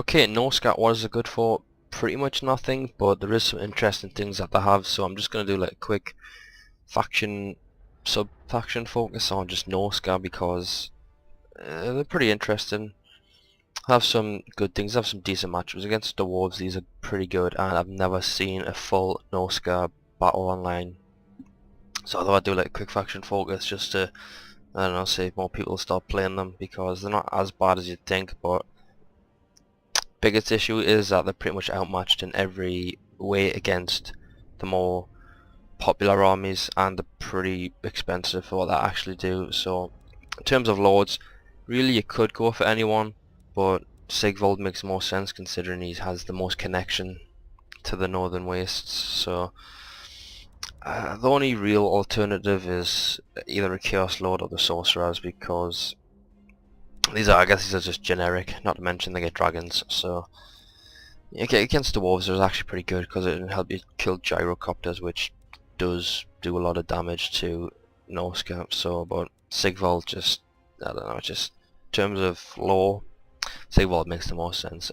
Okay, no scat, what is it good for? Pretty much nothing, but there is some interesting things that they have, so I'm just going to do like a quick faction, sub-faction focus on just Norsca because they're pretty interesting. Have some good things, have some decent matches against the Dwarves. These are pretty good, and I've never seen a full Norsca battle online. So I thought I'd do like a quick faction focus just to, I don't know, see if more people start playing them because they're not as bad as you'd think, but biggest issue is that they're pretty much outmatched in every way against the more popular armies, and they're pretty expensive for what they actually do. So in terms of lords, really you could go for anyone, but Sigvald makes more sense considering he has the most connection to the Northern Wastes. So the only real alternative is either a Chaos Lord or the Sorcerers, because I guess these are just generic, not to mention they get dragons. So okay, against the Dwarves, it was actually pretty good because it can help you kill gyrocopters, which does do a lot of damage to Norsca. So, but Sigvald just, I don't know, just in terms of lore, Sigvald makes the most sense.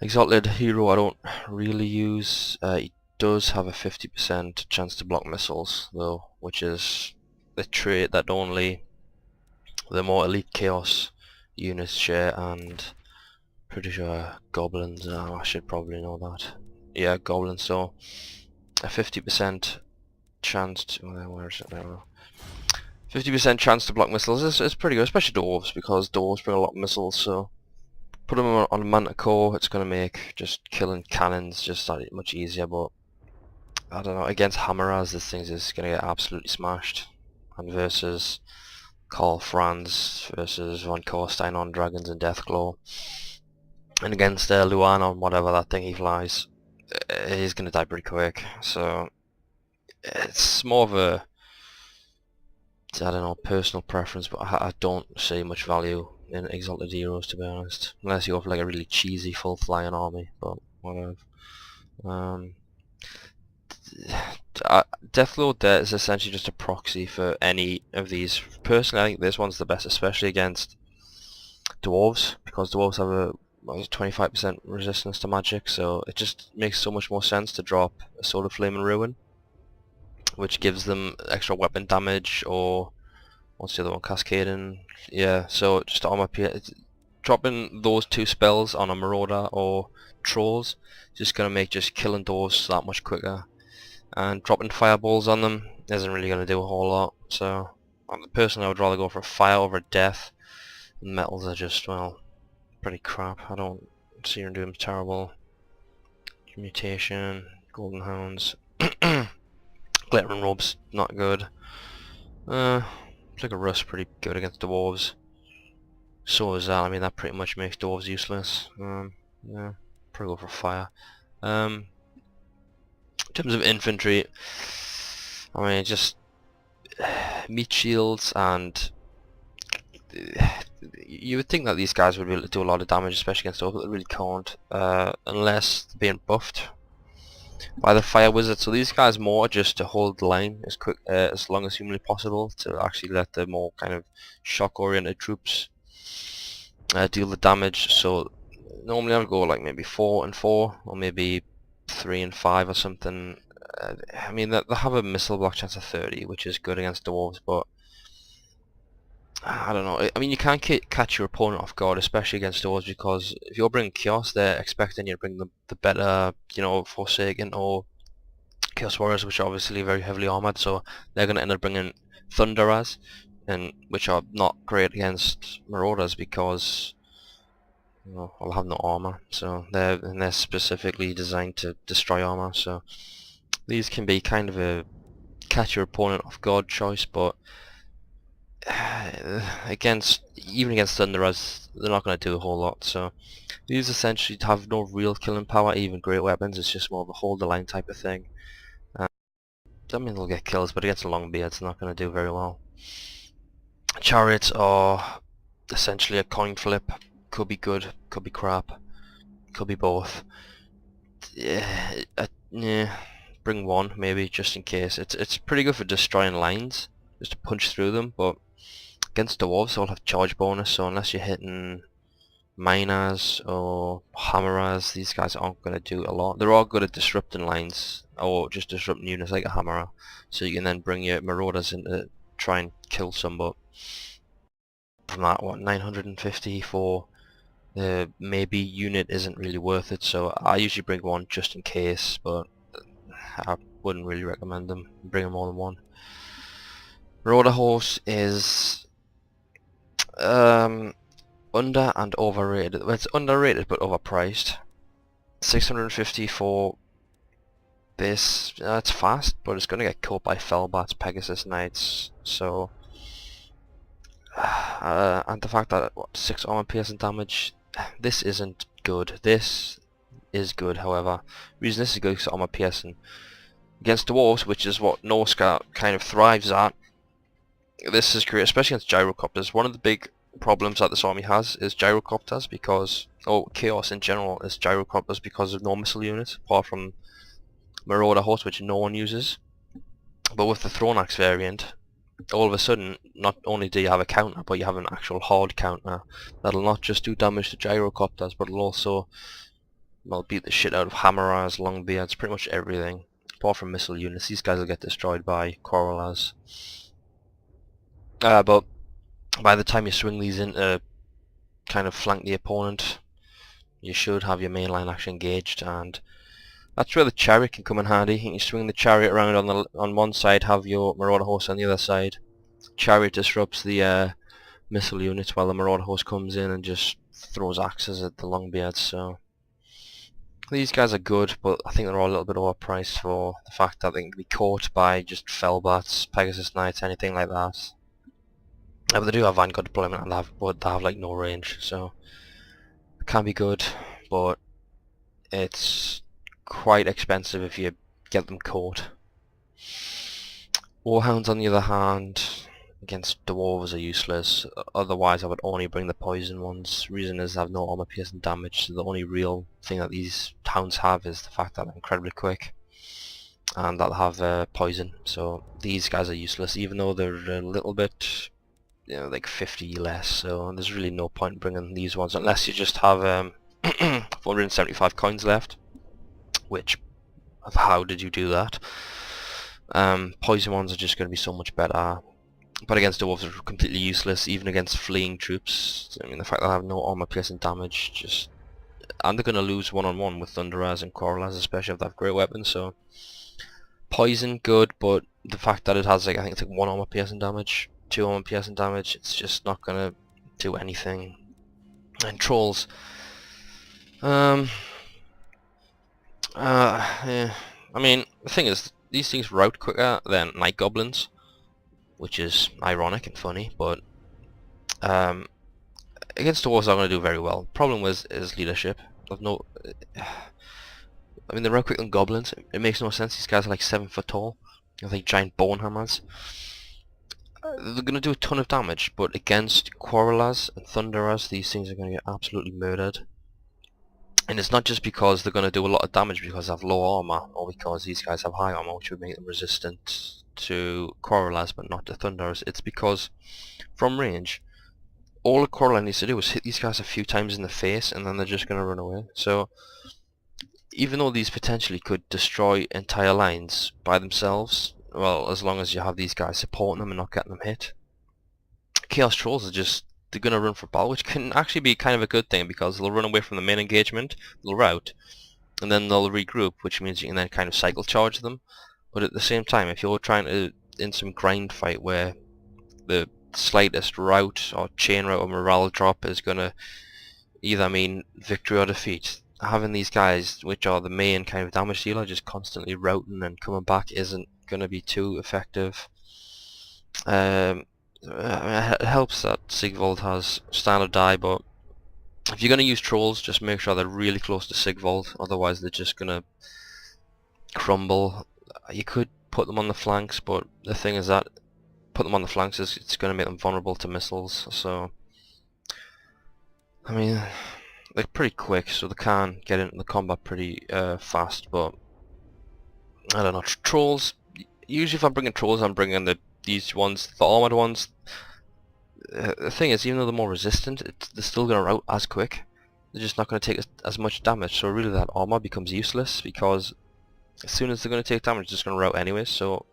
Exalted Hero I don't really use. He does have a 50% chance to block missiles though, which is the trait that only the more elite Chaos units share, and pretty sure goblins, I should probably know that. Yeah, goblins, so a 50% chance to, where is it now? 50% chance to block missiles is pretty good, especially dwarves, because dwarves bring a lot of missiles, so put them on a manticore, it's going to make just killing cannons just that much easier, but I don't know, against Hammeras this thing is going to get absolutely smashed. And versus Karl Franz versus Von Korstein on Dragons and Deathclaw, and against Luan on whatever that thing he flies, he's going to die pretty quick. So it's more of a, I don't know, personal preference, but I don't see much value in Exalted Heroes, to be honest, unless you have like a really cheesy full flying army, but whatever. Um, Deathlord Debt is essentially just a proxy for any of these. Personally, I think this one's the best, especially against dwarves, because dwarves have a 25% resistance to magic, so it just makes so much more sense to drop a Sword of Flame and Ruin, which gives them extra weapon damage, or what's the other one, Cascading? Yeah, so just armor dropping those two spells on a Marauder or Trolls is just gonna make just killing dwarves that much quicker, and dropping fireballs on them isn't really gonna do a whole lot. So personally, I would rather go for fire over death. Metals are just, well, pretty crap. I don't see them doing terrible. Mutation, Golden Hounds, Glittering Robes, not good. Flicker Rust pretty good against dwarves. So is that. I mean, that pretty much makes dwarves useless. Yeah, probably go for fire. In terms of infantry, I mean, just meat shields, and you would think that these guys would be able to do a lot of damage, especially against dwarves, but they really can't, unless they're being buffed by the fire wizard. So these guys more just to hold the line as quick, as long as humanly possible, to actually let the more kind of shock oriented troops deal the damage. So normally I'll go like maybe 4 and 4, or maybe 3 and 5 or something. I mean, they have a missile block chance of 30, which is good against dwarves, but I don't know. I mean, you can't catch your opponent off guard, especially against dwarves, because if you're bringing Chaos, they're expecting you to bring the better, you know, Forsaken or Chaos Warriors, which are obviously very heavily armored, so they're going to end up bringing Thunderers, and which are not great against Marauders because, you know, I'll have no armor. So they're specifically designed to destroy armor. So these can be kind of a catch your opponent off guard choice, but even against Thunderers, they're not going to do a whole lot. So these essentially have no real killing power, even great weapons. It's just more of a hold the line type of thing. I mean, they'll get kills, but against a Longbeard, it's not going to do very well. Chariots are essentially a coin flip. Could be good, could be crap, could be both. Yeah, bring one maybe just in case. It's pretty good for destroying lines, just to punch through them. But against dwarves, they'll have charge bonus. So unless you're hitting miners or hammerers, these guys aren't going to do a lot. They're all good at disrupting lines or just disrupting units like a hammerer, so you can then bring your marauders in to try and kill some. But from that, what, 950 for the maybe unit isn't really worth it, so I usually bring one just in case, but I wouldn't really recommend them. Bring more than one. Marauder horse is under and overrated. Well, it's underrated but overpriced. 650 for this. It's fast, but it's going to get caught by Felbats, Pegasus Knights, so and the fact that what, 6 armor piercing damage, this isn't good. This is good, however. The reason this is good is armor piercing against dwarves, which is what Norsca kind of thrives at. This is great, especially against gyrocopters. One of the big problems that this army has is gyrocopters, because, or chaos in general is gyrocopters, because of no missile units, apart from Marauder Horse, which no one uses. But with the Thronax variant, all of a sudden, not only do you have a counter, but you have an actual hard counter that'll not just do damage to gyrocopters, but it'll also, well, beat the shit out of hammerers, longbeards, pretty much everything. Apart from missile units, these guys will get destroyed by Quarrelers. But by the time you swing these in to kind of flank the opponent, you should have your main line actually engaged, and that's where the chariot can come in handy. You can swing the chariot around on one side, have your Marauder Horse on the other side. Chariot disrupts the missile units while the Marauder Horse comes in and just throws axes at the Longbeards. So these guys are good, but I think they're all a little bit overpriced for the fact that they can be caught by just Felbats, Pegasus Knights, anything like that. But they do have Vanguard deployment, and they have like no range, so it can be good, but it's quite expensive if you get them caught. Warhounds, on the other hand, against dwarves are useless. Otherwise I would only bring the poison ones. Reason is they have no armor piercing damage, so the only real thing that these hounds have is the fact that they're incredibly quick and that they have poison. So these guys are useless, even though they're a little bit, you know, like 50 less, so there's really no point in bringing these ones unless you just have 475 coins left, which, how did you do that? Poison ones are just going to be so much better, but against dwarves they're completely useless, even against fleeing troops. I mean, the fact that I have no armor piercing damage, just, and they're going to lose one-on-one with Thunderers and Quarrelers, especially if they have great weapons. So poison, good, but the fact that it has, like, I think it's like 1 armor piercing damage, 2 armor piercing damage, it's just not gonna do anything. And trolls, yeah. I mean, the thing is, these things rout quicker than night goblins, which is ironic and funny, but against dwarves they're going to do very well. Problem is leadership. I've no, I mean, they're rout quicker than goblins. It makes no sense. These guys are like 7 foot tall. They're like giant bone hammers. They're going to do a ton of damage, but against Quarrelers and Thunderers, these things are going to get absolutely murdered. And it's not just because they're going to do a lot of damage because they have low armor, or because these guys have high armor, which would make them resistant to Quarrelers but not to Thunderers. It's because, from range, all a Quarreler needs to do is hit these guys a few times in the face, and then they're just going to run away. So, even though these potentially could destroy entire lines by themselves, well, as long as you have these guys supporting them and not getting them hit, Chaos Trolls are just, they're going to run for battle, which can actually be kind of a good thing, because they'll run away from the main engagement, they'll rout, and then they'll regroup, which means you can then kind of cycle charge them. But at the same time, if you're trying to, in some grind fight where the slightest rout or chain rout or morale drop is going to either mean victory or defeat, having these guys, which are the main kind of damage dealer, just constantly routing and coming back isn't going to be too effective. It helps that Sigvald has standard die, but if you're going to use trolls, just make sure they're really close to Sigvald, otherwise they're just going to crumble. You could put them on the flanks, but the thing is that put them on the flanks is it's going to make them vulnerable to missiles. So, I mean, they're pretty quick, so they can get into the combat pretty fast, but I don't know. Trolls, usually if I'm bringing trolls, I'm bringing these ones, the armored ones. the thing is, even though they're more resistant, they're still going to rout as quick. They're just not going to take as much damage, so really that armor becomes useless, because as soon as they're going to take damage, they're just going to rout anyway, so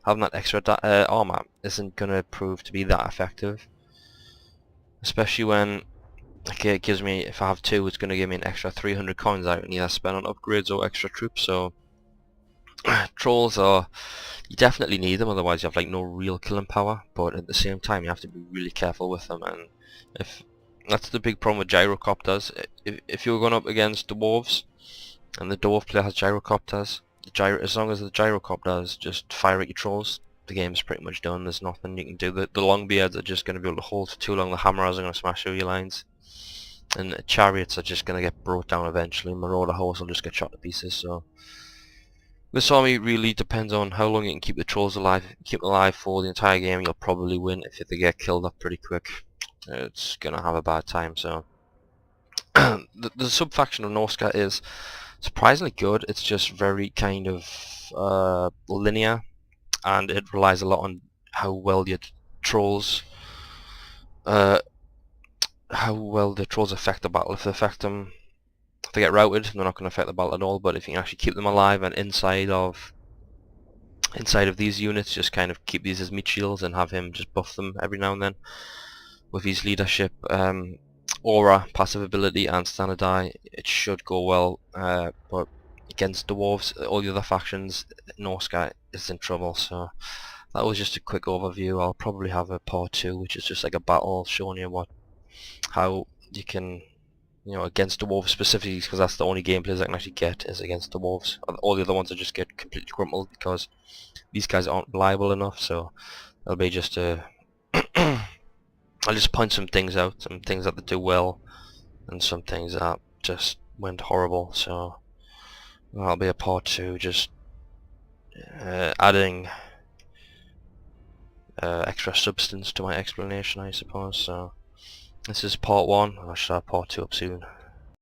having that extra armor isn't going to prove to be that effective. Especially when, okay, it gives me, if I have 2, it's going to give me an extra 300 coins I can either spend on upgrades or extra troops, so trolls are, you definitely need them, otherwise you have like no real killing power, but at the same time you have to be really careful with them. And if that's the big problem with gyrocopters, if you're going up against dwarves and the dwarf player has gyrocopters, as long as the gyrocopters just fire at your trolls, the game's pretty much done. There's nothing you can do. The longbeards are just going to be able to hold for too long, the hammers are going to smash through your lines, and the chariots are just going to get brought down eventually. Marauder horse will just get shot to pieces. So this army really depends on how long you can keep the trolls alive. Keep them alive for the entire game, you'll probably win. If they get killed up pretty quick, it's gonna have a bad time. So the sub-faction of Norsca is surprisingly good. It's just very kind of linear, and it relies a lot on how well your trolls affect the battle. If they affect them, if they get routed, they're not going to affect the battle at all. But if you can actually keep them alive and inside of these units, just kind of keep these as meat shields and have him just buff them every now and then with his leadership, aura, passive ability, and standard eye, it should go well. But against dwarves, all the other factions, Norsca is in trouble. So that was just a quick overview. I'll probably have a part 2, which is just like a battle showing you how you can, against dwarves specifically, because that's the only gameplays I can actually get is against dwarves. All the other ones I just get completely crumpled because these guys aren't reliable enough. So it'll be just a I'll just point some things out, some things that they do well, and some things that just went horrible. So that'll be a part 2, just adding extra substance to my explanation, I suppose. So this is part 1, I should have part 2 up soon.